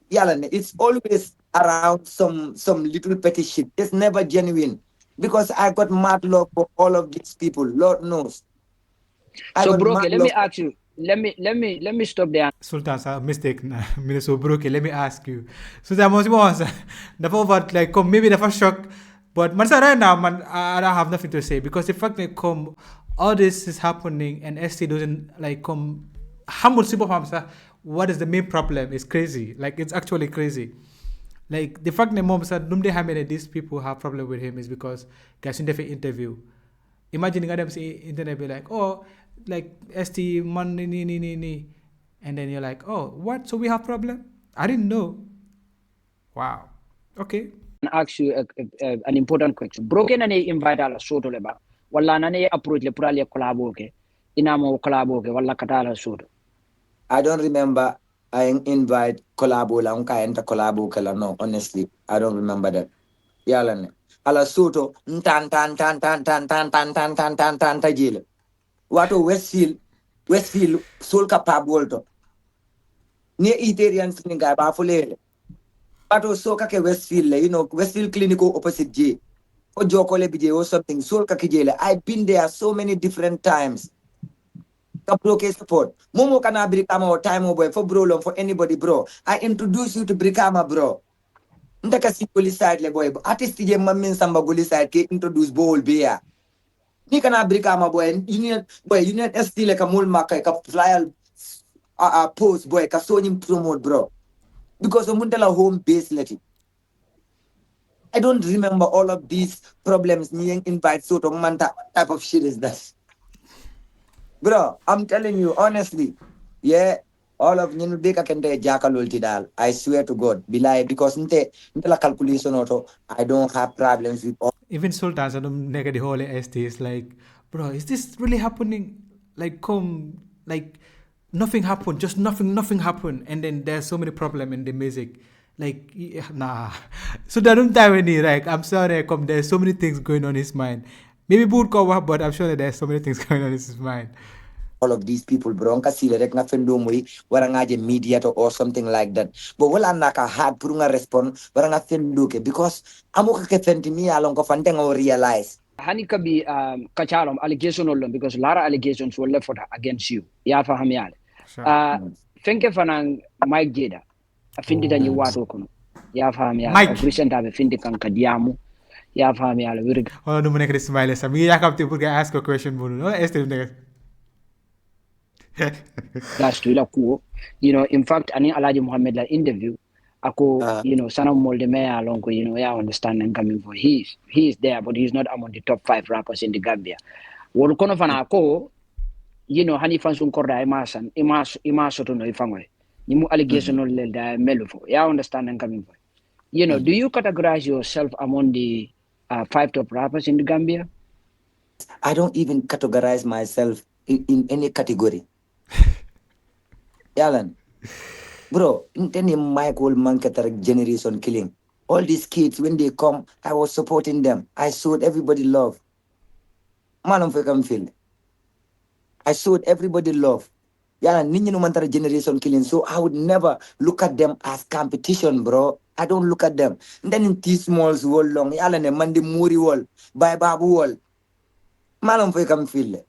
S3: it's always around some little petty shit. It's never genuine. Because I got mad love for all of these people. Lord knows.
S2: So broke, let me ask you let me stop there.
S1: Sultan, a mistake na so broke. Let me ask you. So that must be the forward like come maybe the first shock, but man right now man I don't have nothing to say because the fact that come all this is happening and ST doesn't like come humble super hamsa. What is the main problem? It's crazy. Like it's actually crazy. Like the fact that mom said how many these people have problem with him is because guys in the interview. Imagine them say internet be like, oh, like ST man ni. And then you're like, oh, what? So we have problem? I didn't know. Wow. Okay.
S2: Ask you an important question. Broken and invite ala soto leba. Wala nane approach le purali collabo ke. Inamo collabo ke wala katala soto.
S3: I don't remember I invite collabo la unka enta collabo kala no honestly I don't remember that. Yala ne. Ala soto tan tajile. Wato Westfield sol capable to. Ni Italian singa ba fulele. Wato so kake Westfield, you know, Westfield Clinical opposite J. Or Jokole BJ or something. Sol kakijele. I've been there so many different times. Kaploke support. Momo kana BRIKAMA or time boy for bro for anybody, bro. I introduce you to BRIKAMA, bro. Ndaka si goli side le boy. Artist je mamin samba goli side ke introduce ball beer. Ni kana BRIKAMA boy. You need ST like a mul maka ka flyer post boy ka so him promote, bro. Because muntala home base leti. I don't remember all of these problems. Ni invite so to manta type of shit is that? Bro, I'm telling you honestly, yeah, all of you beka kende jakalulti dal. I swear to God, bilai because nte la calculation auto. I don't have problems with all.
S1: Even Sultans and nigga the whole ST is like, bro, is this really happening? Like like nothing happened, just nothing happened, and then there's so many problems in the music. Like nah. So that don't die when he like I'm sorry, there's so many things going on in his mind. Maybe boot cover, but I'm sure that there's so many things going on in his mind.
S3: All of these people, bro, nka sile rek na fendo moy warangaje media to or something like that. But wala naka hard pour nga respond waranga fendo ke because amuka ke fentimi along ko fante nga realize.
S2: Hani kabi kachalom allegation olom because lara allegations were left against you. Ya faham yale. Fenke fanang Mike Jeda. Afindi da nyiwato kono. Ya faham yale. Recent ave findi kan kadiamu. Ya faham yale.
S1: Oh, no money smile sa. Mi yakap te porque ask a question bunu. No, este nigga.
S2: That's to la cool. You know, in fact, ani Alaji Muhammad la interview. Ako, you know, Sana Molde me along, you know, I understand and coming for. He is there, but he's not among the top 5 rappers in the Gambia. Wolo kono fana ako, you know, hani fansun korda imaso to no ifangwe. Nimu allegation no le da melufo. Yeah, I understand and coming for. You know, do you categorize yourself among the 5 top rappers in the Gambia?
S3: I don't even categorize myself in any category. Yalan. Bro, any Michael Mankatar generation killing. All these kids, when they come, I was supporting them. I showed everybody love. Man, I'm feel. I showed everybody love. Yeah, Nini Mantara generation killing. So I would never look at them as competition, bro. I don't look at them. And then in T-Smalls wall long, Yalan and Mandi Muri wall, by Babu wall. Man, I'm feel.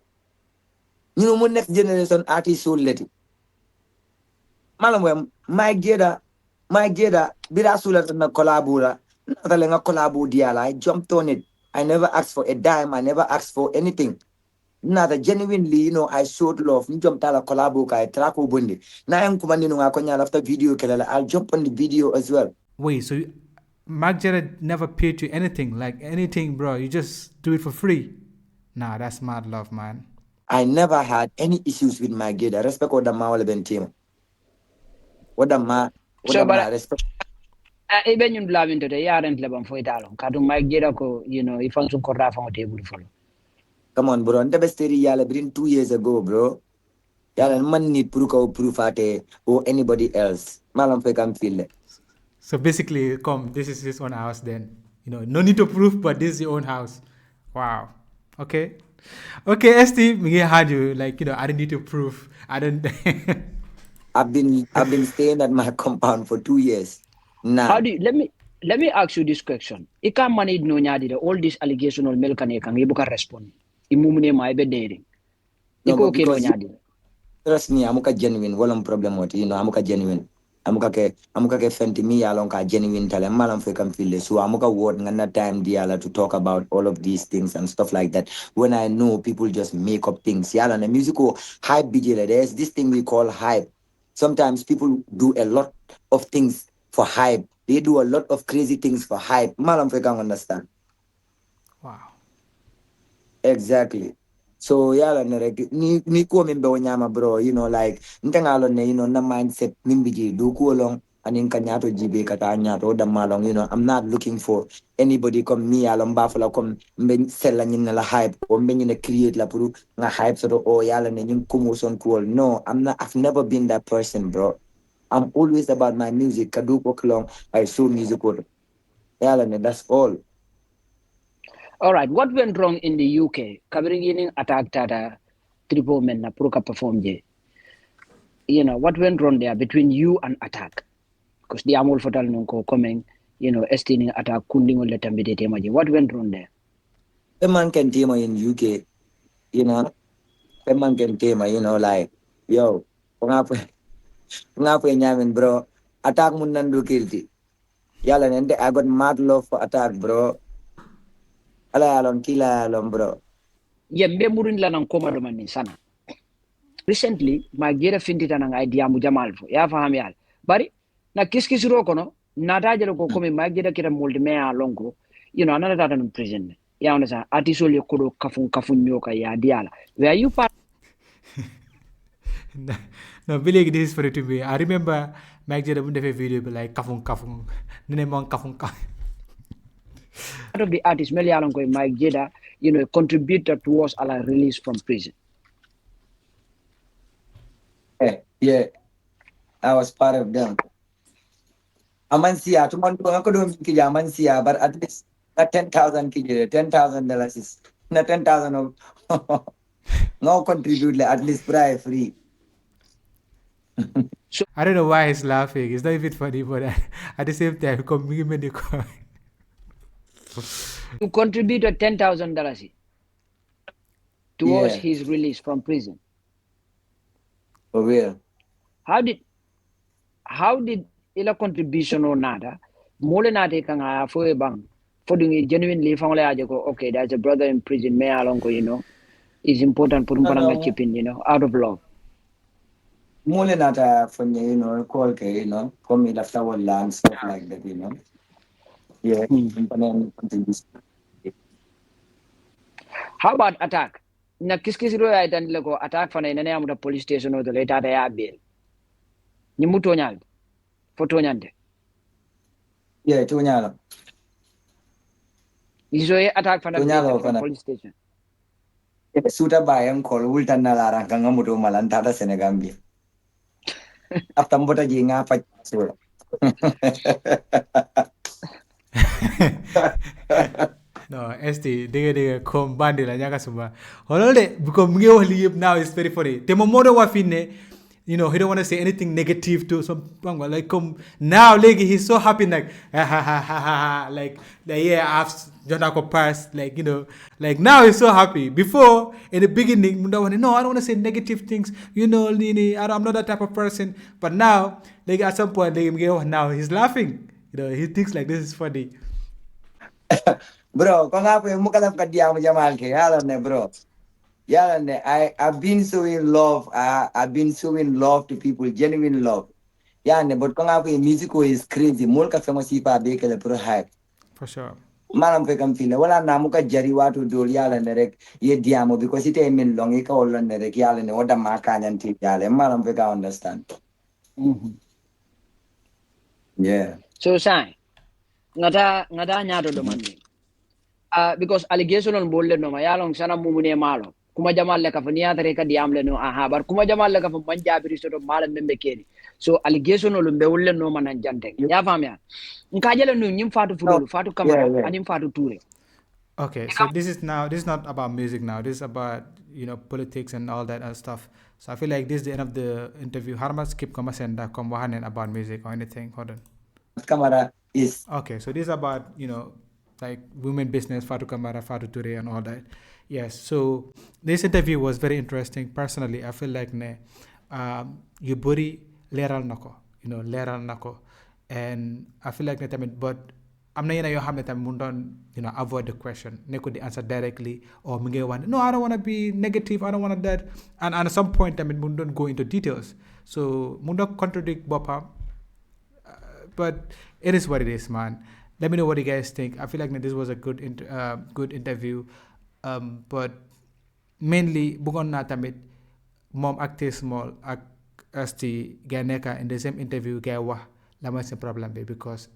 S3: You know, my next generation artist so let it. Malam Mike Jeda, Birasula na collabora, Natalenga collabo diala. I jumped on it. I never asked for a dime, I never asked for anything. Nada genuinely, you know, I showed love. Ni jumped ala collabo kai trako bundi. Na yang kumandi nung akonya after video kelala. I'll jump on the video as well.
S1: Wait, so Mike Jeda never paid you anything, like anything, bro? You just do it for free? Nah, that's mad love, man.
S3: I never had any issues with Mike Jeda. Respect what the ma ben team. What the ma respect.
S2: Even you blaming today, aren't lebam for Italo. Kadu Mike Jeda ko, you know, if I'm so corrupt on the table follow.
S3: Come on, bro. The best story yala been 2 years ago, bro. Yala man need proof ate or anybody else. Malam fe kam feel it.
S1: So basically, this is his own house then. You know, no need to prove, but this is your own house. Wow. Okay. Okay, ST, me had you like, you know, I don't need to prove. I don't.
S3: I've been staying at my compound for 2 years. Now,
S2: how do you, let me ask you this question. Ika manid no nyadi all this allegation or melkane kan ibuka respond. Imumune ma ebe dating. Iko okay no nyadi.
S3: Trust me, amuka genuine. Walang problem with you know, amuka genuine. Amuka ke fenti mi along ka genuine tale malam fe kam feel so amuka word ngana time diala to talk about all of these things and stuff like that. When I know people just make up things. Yala na musical hype BJ, there's this thing we call hype. Sometimes people do a lot of things for hype. They do a lot of crazy things for hype. Malam fe kam understand.
S1: Wow.
S3: Exactly. So yeah, ni ko member nyama bro, you know, like ntangalo ne, you know, na mindset mimbiji do ko long aning kanyato jibe kata nyato da malong, you know, I'm not looking for anybody come me along buffalo come mben sella nyin la hype or mben na create la puru na hype so oh yala ne nyum kumoson cool. No, I've never been that person, bro. I'm always about my music. Kadu ko long I so musical. Yala ne, that's all.
S2: All right, what went wrong in the UK? Kabiri attack tata triple men na puruka perform je. You know, what went wrong there between you and attack? Because the amul fatal nunko coming, you know, estining attack kunding on letambide temaji. What went wrong there?
S3: The man can team in UK, you know. The man can team, you know, like, yo, ngapo nyamin bro. Attack mun nandu kilti. Yala nende I got mad love for attack, bro. Ala alon kila alon bro.
S2: Yeah, mbe murin la nang koma domani sana. Recently, my gira fintita nang idea mu jamalfo. Ya faham yal. Bari na kiskisiro kono nata jelo ko komi my gira kira multime alongo. You know, another tata in prison. Ya understand? Artisol kodo kafun nyoka ya diala. Were you part
S1: No, believe this is funny to me. I remember Mike did a video like kafung. Nene mong kafung.
S2: of the artists, Meli Alongo, Mike Jeda, you know, contributed towards our release from prison?
S3: Yeah, I was part of them. Amansia, tomorrow ako do kija amansia, but at least not 10,000 kija, $10,000 is not 10,000 of no contribute like at least pray free.
S2: So
S1: I don't know why he's laughing. It's not even funny, but at the same time,
S2: you contributed $10,000 towards
S3: Yeah,
S2: his release from prison.
S3: for real.
S2: How did ila contribution or nada? Mole nade kanga for a bang for doing genuinely family go, okay, there's a brother in prison, me alongo, you know, is important for
S3: No,
S2: chip in, you know, out of love.
S3: mule nata fanya, you know, call ke, you know, come in after one land, stuff like that, you know. Yeah,
S2: How about attack? Na kiskisiro ya itan lego attack fana inane amuda police station or the later ya bail. Ni muto nyal. Foto nyande.
S3: Yeah, tunyalo.
S2: Iso ye attack fana
S3: Tunyalo
S2: bail from
S3: fana.
S2: police station.
S3: Suta bayang call ultan na larang kang mudo malantata Senegambia. After mbota jinga pa sura.
S1: No, ST, they come bandi la nyaka suma. Holode, because mge leave now is very funny. Temo modo wa fine, you know, he don't want to say anything negative to some like come now legi he's so happy like like yeah I've Jonako passed like you know like now he's so happy. Before in the beginning, no, I don't want to say negative things, you know, I'm not that type of person. But now, like at some point, like, now he's laughing. You know, he thinks like this is funny.
S3: Bro, kung nga po yung mukalap ka diya mo jamal ke, yalan ne bro. Yalan ne, I've been so in love. I've been so in love to people, genuine love. Yalan ne, but kung nga po yung music is crazy. Mul ka famous sipa beke le pro hype.
S1: For sure.
S3: Malam pe kam feel wala na muka jari watu dol yalan ne rek ye diya mo because ite min long ika olan ne rek yalan ne oda makanyan ti yalan. Malam pe ka understand. Yeah.
S2: So sai ngata nyato do mandi. Because allegation on bolle no mayalong sana mumune malo. Kuma jamal le kafania tere ka diam le no aha bar kuma jamal le kaf manja biri so mala membe kedi. So allegation on be wolle no manan jante. Ya fam ya. Nka jele no nyim fatu fulolu, fatu kamera, anim fatu ture.
S1: Okay, so this is not about music now. This is about, you know, politics and all that other stuff. So I feel like this is the end of the interview. Harma skip kama senda komwahanen about music or anything. Hold on.
S3: Camera is
S1: Okay, so this is about, you know, like women business, Fatu Kamara, Fatu Ture, and all that. Yes, so this interview was very interesting. Personally, I feel like yu bëri leeral na ko leeral na ko and I feel like ne tamit but am na yeneen yoo xam ne tamit mu doon avoid the question nekkul di answer directly or mu ngi wax ne no I don't want to be negative I don't want to that and at some point tamit mu doon go into details so mu doon contradict boppam but it is what it is, man. Let me know what you guys think. I feel like this was a good interview, but mainly bëggoon naa tamit moom ak Small ak asti gay nekka in the same interview gay wax la mooy seen problème bi because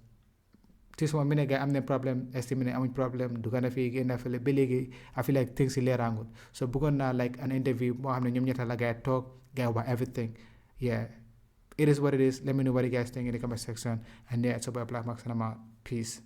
S1: Small mi ne gay am na problème asti mi ne amuñ problème du gën a fii génn fële ba léegi I feel like things yi leeraangut so bëggoon naa like an interview moo xam ne ñoom ñetta la gay talk gay wax everything yeah. It is what it is. Let me know what you guys think in the comment section. And yeah, it's about Blackmax and I'm out. Peace.